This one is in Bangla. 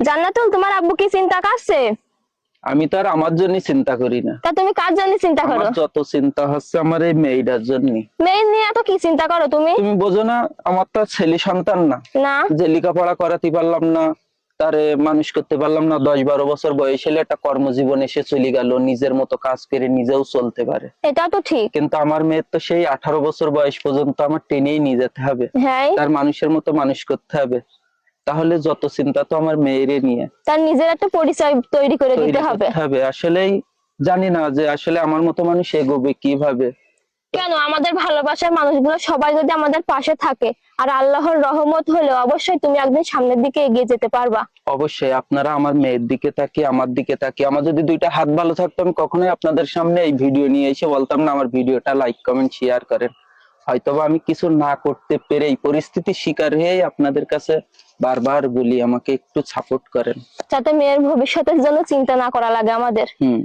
জান্নাতুল, তোমার আব্বু কি চিন্তা করছে? আমি তো আর আমার জন্য চিন্তা করি না। তা তুমি কার জন্য চিন্তা করো? আমার যত চিন্তা হচ্ছে আমার এই মেয়েটার জন্য। মেয়ে নিয়ে এত কি চিন্তা করো তুমি? তুমি বোঝো না, আমার তো আর ছেলে সন্তান না, না। যে লেখাপড়া করাতে পারলাম না, তারে মানুষ করতে পারলাম না। 10-12 বছর বয়স হলে একটা কর্মজীবন এসে চলে গেল, নিজের মতো কাজ করে নিজেও চলতে পারে। এটা তো ঠিক। কিন্তু আমার মেয়ের তো সেই 18 বছর বয়স পর্যন্ত আমার টেনেই নিয়ে যেতে হবে, হ্যাঁ। তার মানুষের মতো মানুষ করতে হবে। তাহলে যত চিন্তা তো আমার মেয়েরে নিয়ে, তার নিজের একটা পরিচয় তৈরি করে তৈরি দিতে হবে। করতে হবে। আসলেই জানি না যে আসলে আমার মতো মানুষ এগোবে কিভাবে। কেন, আমাদের ভালোবাসার মানুষগুলো সবাই যদি আমাদের পাশে থাকে আর আল্লাহর রহমত হলে অবশ্যই তুমি একদিন সামনের দিকে এগিয়ে যেতে পারবা। অবশ্যই আপনারা আমার মেয়ের দিকে তাকিয়ে আমার দিকে তাকিয়ে, আমার যদি দুইটা হাত ভালো থাকতো আমি কখনোই আপনাদের সামনে এই ভিডিও নিয়ে এসে বলতাম না আমার ভিডিওটা লাইক কমেন্ট শেয়ার করেন। হয়তোবা আমি কিছু না করতে পেরে এই পরিস্থিতির শিকার হয়েই আপনাদের কাছে বারবার বলি আমাকে একটু সাপোর্ট করেন। যাতে মেয়ের ভবিষ্যতের জন্য চিন্তা না করা লাগে আমাদের। হুম।